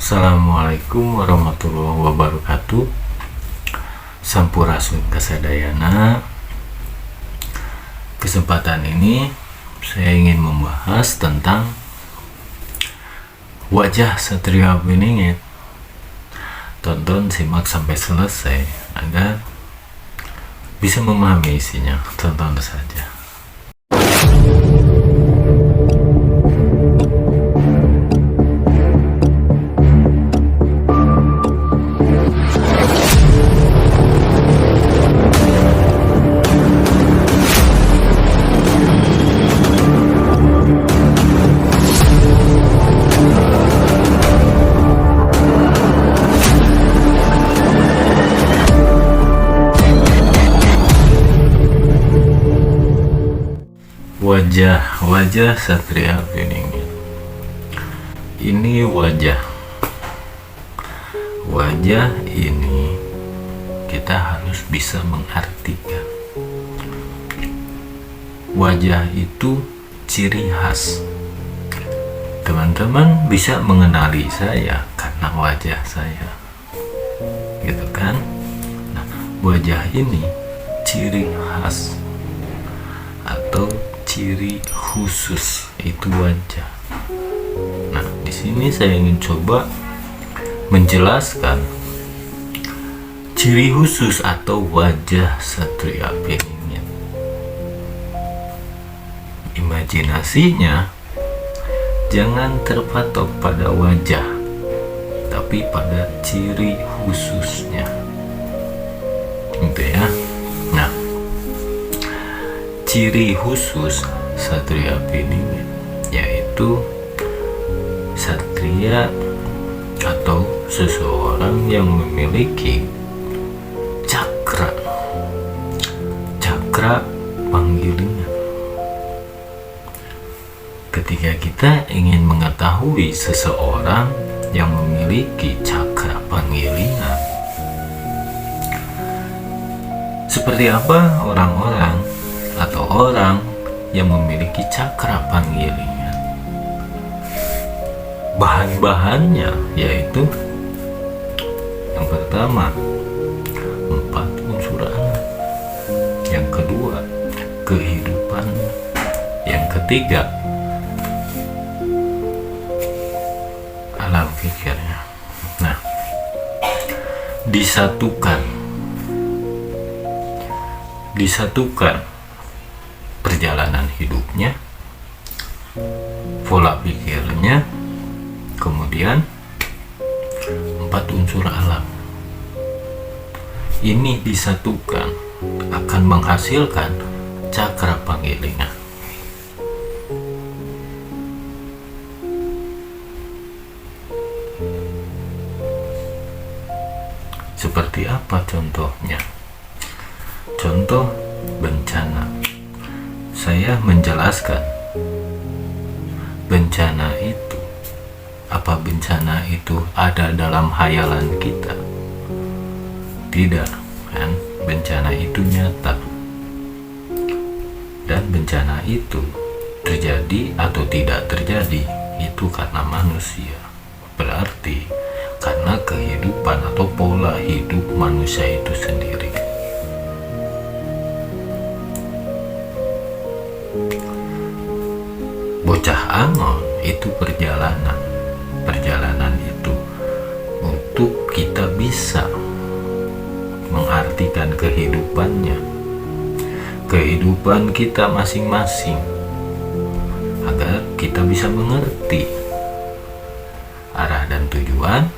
Assalamualaikum warahmatullahi wabarakatuh. Sampurasun kasadayana. Kesempatan ini saya ingin membahas tentang wajah Satria Beninget. Tonton, simak sampai selesai agar bisa memahami isinya. Tonton saja. Wajah Satria Beninget. Ini wajah ini kita harus bisa mengartikan. Wajah itu ciri khas. Teman-teman bisa mengenali saya karena wajah saya, gitu kan? Nah, wajah ini ciri khas atau ciri khusus, itu wajah. Nah, di sini saya ingin coba menjelaskan ciri khusus atau wajah Satria Beninget. Imajinasinya jangan terpatok pada wajah, tapi pada ciri khususnya. Gitu ya. Nah, ciri khusus Satria Beninget yaitu satria atau seseorang yang memiliki cakra panggilingan. Ketika kita ingin mengetahui seseorang yang memiliki cakra panggilingan, seperti apa orang-orang atau orang yang memiliki cakra panggilingan, bahan-bahannya yaitu yang pertama 4 unsur alam, yang kedua kehidupan, yang ketiga alam pikirnya. Nah, disatukan perjalanan hidupnya, pola pikirnya, kemudian 4 unsur alam. Ini disatukan akan menghasilkan cakra panggilingan. Seperti apa contohnya? Contoh bencana. Saya menjelaskan bencana itu. Apa bencana itu ada dalam hayalan kita? Tidak, kan? Bencana itu nyata. Dan bencana itu terjadi atau tidak terjadi itu karena manusia. Berarti karena kehidupan atau pola hidup manusia itu sendiri. Bocah Angon itu perjalanan itu untuk kita bisa mengartikan kehidupan kita masing-masing, agar kita bisa mengerti arah dan tujuan,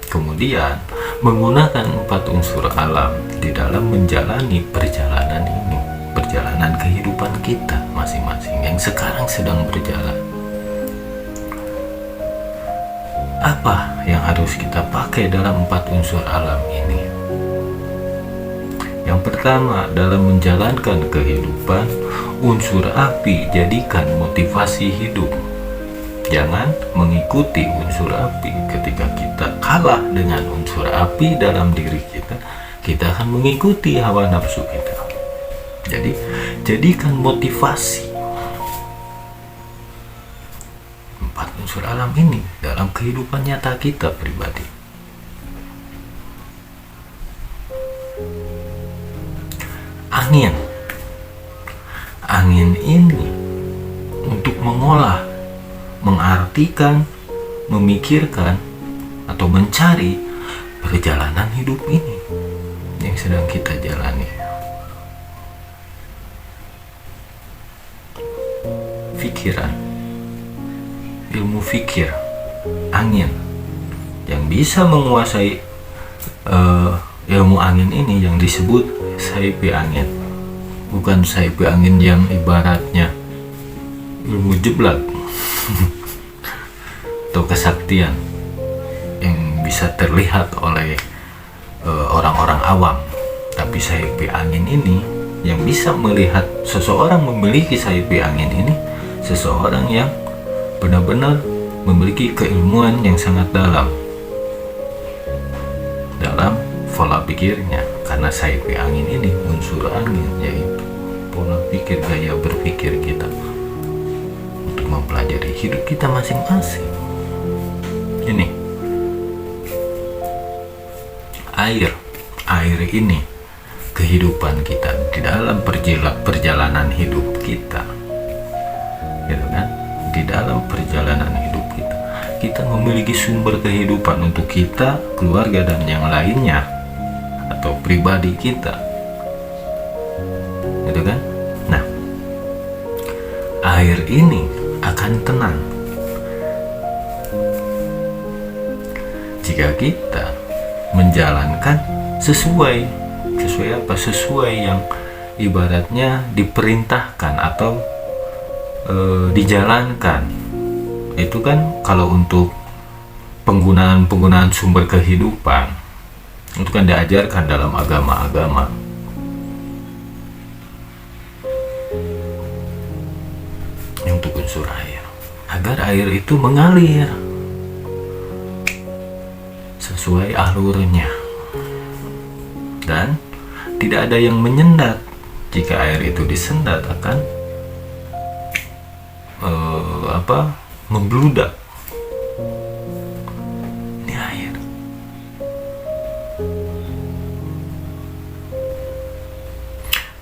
kemudian menggunakan 4 unsur alam di dalam menjalani perjalanan ini, perjalanan kehidupan kita masing-masing yang sekarang sedang berjalan. Apa yang harus kita pakai dalam 4 unsur alam ini? Yang pertama, dalam menjalankan kehidupan, unsur api jadikan motivasi hidup. Jangan mengikuti unsur api. Ketika kita kalah dengan unsur api dalam diri kita, kita akan mengikuti hawa nafsu kita. Jadi, jadikan motivasi unsur alam ini dalam kehidupan nyata kita pribadi. Angin ini untuk mengolah, mengartikan, memikirkan, atau mencari perjalanan hidup ini yang sedang kita jalani. Pikiran, ilmu fikir, angin yang bisa menguasai ilmu angin ini yang disebut saipi angin. Bukan saipi angin yang ibaratnya ilmu jeblak atau kesaktian yang bisa terlihat oleh orang-orang awam, tapi saipi angin ini yang bisa melihat seseorang memiliki saipi angin ini, seseorang yang benar-benar memiliki keilmuan yang sangat dalam pola pikirnya, karena saipi angin ini unsur angin, yaitu pola pikir, gaya berpikir kita untuk mempelajari hidup kita masing-masing. Ini air ini kehidupan kita di dalam perjalanan hidup kita, gitu kan? Di dalam perjalanan hidup kita memiliki sumber kehidupan untuk kita, keluarga, dan yang lainnya, atau pribadi kita, gitu kan? Nah, air ini akan tenang jika kita menjalankan sesuai yang ibaratnya diperintahkan atau dijalankan. Itu kan kalau untuk penggunaan sumber kehidupan itu kan diajarkan dalam agama-agama. Untuk unsur air, agar air itu mengalir sesuai alurnya dan tidak ada yang menyendat. Jika air itu disendat akan membludak. Ini air.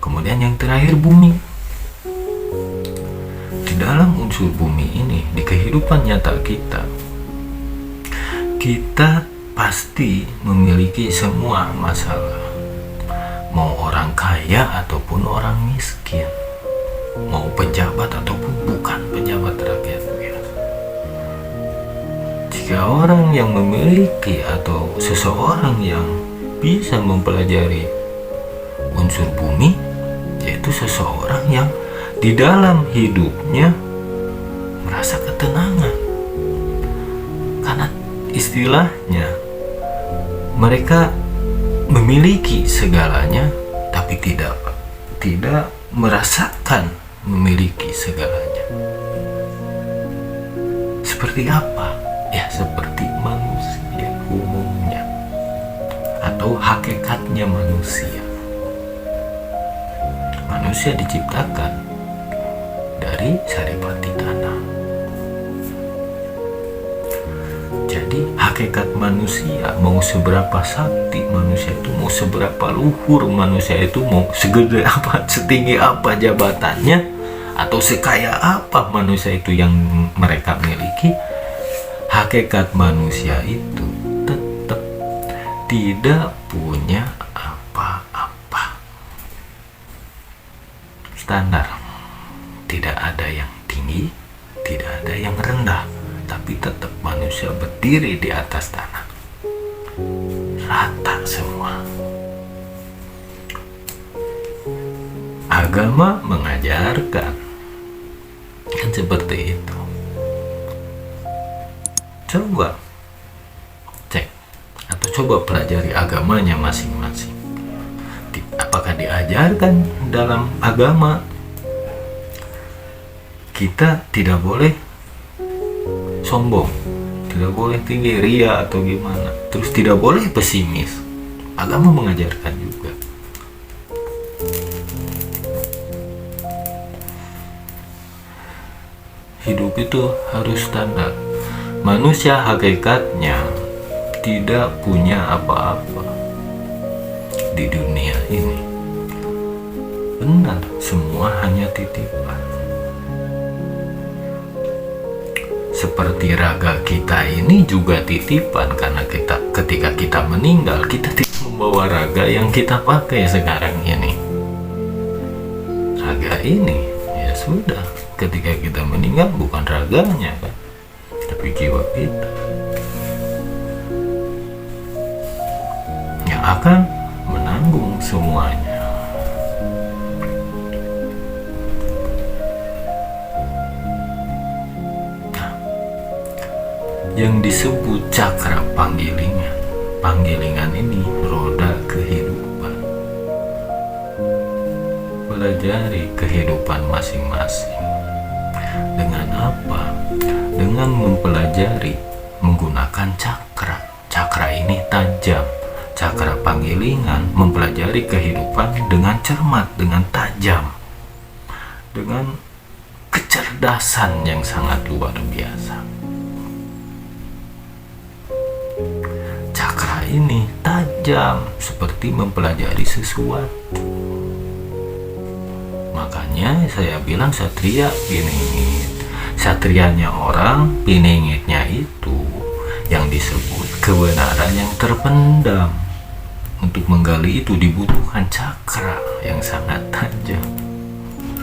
Kemudian yang terakhir, bumi. Di dalam unsur bumi ini, di kehidupan nyata kita pasti memiliki semua masalah. Mau orang kaya ataupun orang miskin, mau pejabat ataupun bukan pejabat rakyat. Jika orang yang memiliki atau seseorang yang bisa mempelajari unsur bumi, yaitu seseorang yang di dalam hidupnya merasa ketenangan, karena istilahnya mereka memiliki segalanya tapi tidak merasakan memiliki segalanya. Seperti apa? Ya, seperti manusia umumnya atau hakikatnya manusia. Manusia diciptakan dari saripati tanah. Jadi hakikat manusia, mau seberapa sakti manusia itu, mau seberapa luhur manusia itu, mau segede apa, setinggi apa jabatannya, atau sekaya apa manusia itu yang mereka miliki, hakikat manusia itu tetap tidak punya apa-apa. Standar, tidak ada yang tinggi, tidak ada yang rendah, tapi tetap manusia berdiri di atas tanah, rata semua. Agama mengajarkan kan seperti itu. Coba cek atau coba pelajari agamanya masing-masing. Apakah diajarkan dalam agama kita tidak boleh sombong, tidak boleh tinggi, ria atau gimana, terus tidak boleh pesimis? Agama mengajarkan juga. Hidup itu harus standar, Manusia hakikatnya tidak punya apa-apa di dunia ini. Benar, semua hanya titipan. Seperti raga kita ini juga titipan, karena ketika kita meninggal, kita tidak membawa raga yang kita pakai sekarang ini. Raga ini ya sudah, ketika kita meninggal bukan raganya kan, tapi jiwa kita yang akan menanggung semuanya. Yang disebut cakra panggilingan. Panggilingan ini roda kehidupan. Pelajari kehidupan masing-masing. Dengan apa? Dengan mempelajari menggunakan cakra. Cakra ini tajam. Cakra panggilingan mempelajari kehidupan dengan cermat, dengan tajam, dengan kecerdasan yang sangat luar biasa. Ini tajam seperti mempelajari sesuatu. Makanya saya bilang satria piningit. Satrianya orang, piningitnya itu yang disebut kebenaran yang terpendam. Untuk menggali itu dibutuhkan cakra yang sangat tajam.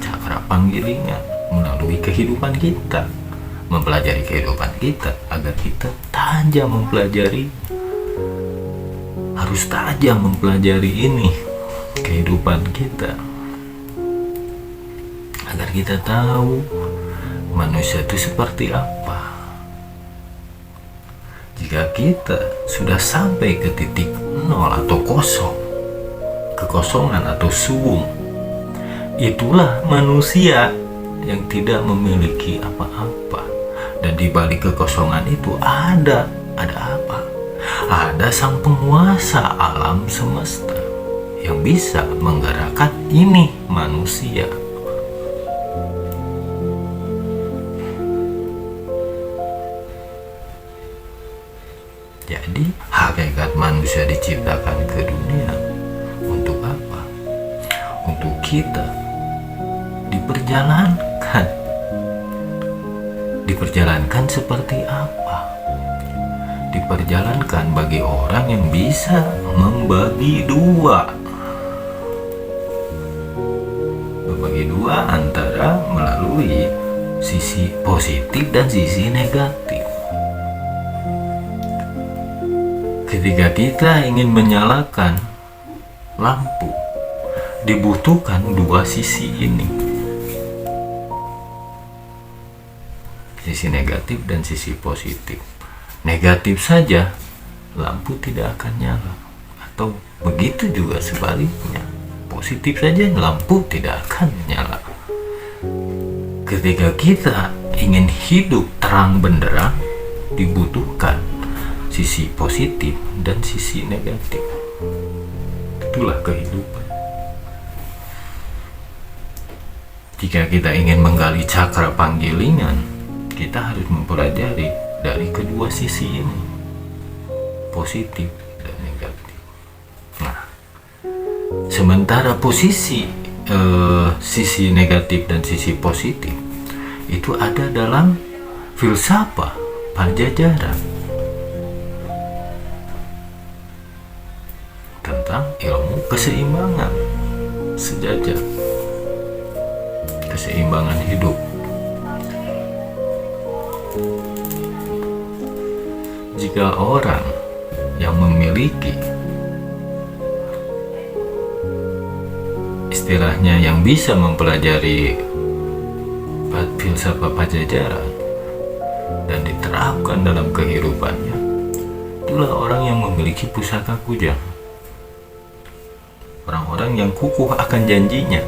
Cakra panggilingan melalui kehidupan kita, mempelajari kehidupan kita agar kita tajam mempelajari. Harus tajam mempelajari ini kehidupan kita agar kita tahu manusia itu seperti apa. Jika kita sudah sampai ke titik nol atau kosong, kekosongan atau suwung, itulah manusia yang tidak memiliki apa-apa. Dan di balik kekosongan itu ada apa? Ada sang penguasa alam semesta yang bisa menggerakkan ini manusia. Jadi hakikat manusia diciptakan ke dunia untuk apa? Untuk kita diperjalankan. Diperjalankan seperti apa? Diperjalankan bagi orang yang bisa membagi dua. Membagi dua antara melalui sisi positif dan sisi negatif. Ketika kita ingin menyalakan lampu, dibutuhkan dua sisi ini. Sisi negatif dan sisi positif. Negatif saja, lampu tidak akan nyala. Atau begitu juga sebaliknya. Positif saja, lampu tidak akan nyala. Ketika kita ingin hidup terang benderang, dibutuhkan sisi positif dan sisi negatif. Itulah kehidupan. Jika kita ingin menggali cakra panggilingan, kita harus mempelajari dari kedua sisi ini, positif dan negatif. Nah, sementara sisi negatif dan sisi positif itu ada dalam filsafat Pajajaran tentang ilmu keseimbangan sejajar, keseimbangan hidup. Jika orang yang memiliki istilahnya yang bisa mempelajari filsafat Pajajaran dan diterapkan dalam kehidupannya, itulah orang yang memiliki pusaka kujang. Orang-orang yang kukuh akan janjinya,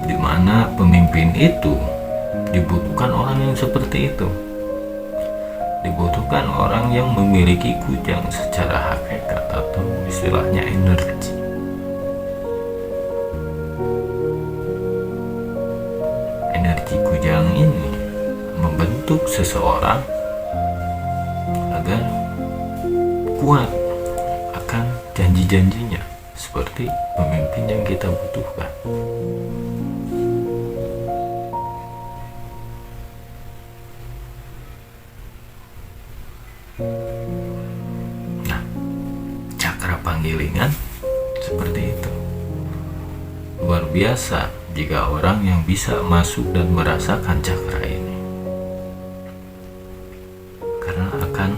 di mana pemimpin itu dibutuhkan orang yang seperti itu. Dibutuhkan orang yang memiliki kujang secara hakikat atau istilahnya energi. Energi kujang membentuk seseorang agar kuat akan janji-janjinya seperti pemimpin yang kita butuhkan. Nah, cakra panggilingan seperti itu. Luar biasa jika orang yang bisa masuk dan merasakan cakra ini, karena akan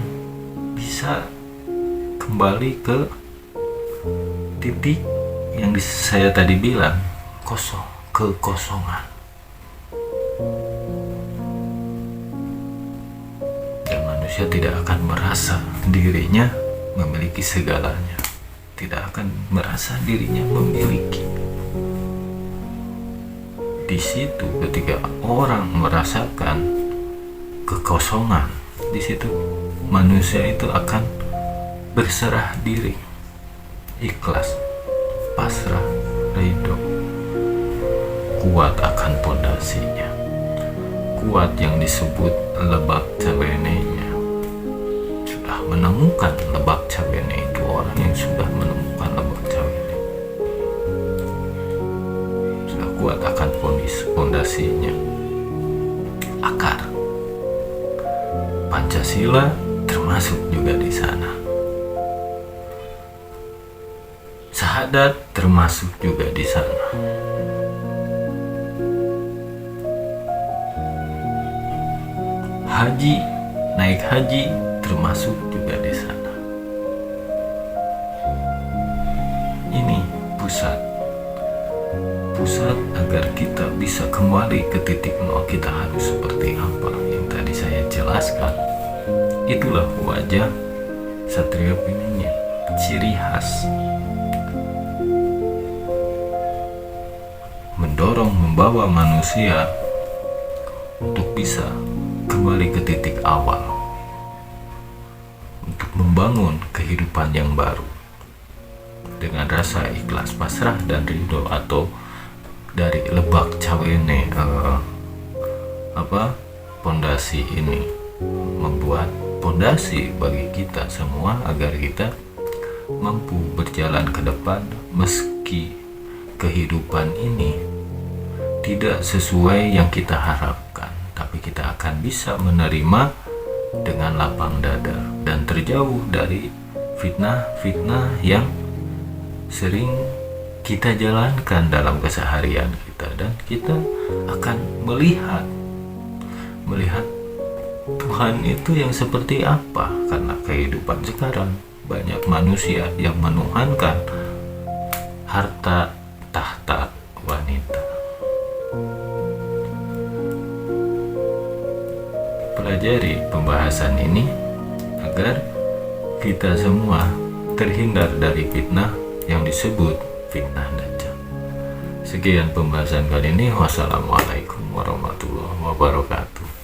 bisa kembali ke titik yang saya tadi bilang, kosong, kekosongan. Dan manusia tidak akan merasa dirinya memiliki segalanya, tidak akan merasa dirinya memiliki. Di situ ketika orang merasakan kekosongan, di situ manusia itu akan berserah diri, ikhlas, pasrah, ridho, kuat akan pondasinya, kuat yang disebut lebak cabenenya. Sudah menemukan lebak cabene, itu orang yang sudah menemukan lebak cabene, sudah kuat akan pondasinya, akar. Pancasila termasuk juga di sana. Syahadat termasuk juga di sana. Haji, naik haji termasuk juga di sana. Ini pusat agar kita bisa kembali ke titik nol. Kita harus seperti apa yang tadi saya jelaskan. Itulah wajah Satria Piningit, ciri khas, mendorong, membawa manusia untuk bisa kembali ke titik awal, untuk membangun kehidupan yang baru dengan rasa ikhlas, pasrah, dan ridho. Atau dari lebak cawene, pondasi ini membuat pondasi bagi kita semua agar kita mampu berjalan ke depan meski kehidupan ini tidak sesuai yang kita harapkan, tapi kita akan bisa menerima dengan lapang dada dan terjauh dari fitnah-fitnah yang sering kita jalankan dalam keseharian kita. Dan kita akan melihat Tuhan itu yang seperti apa, karena kehidupan sekarang banyak manusia yang menuhankan harta tahta wanita. Pelajari pembahasan ini agar kita semua terhindar dari fitnah yang disebut fitnah dajjal. Sekian pembahasan kali ini. Wassalamualaikum warahmatullahi wabarakatuh.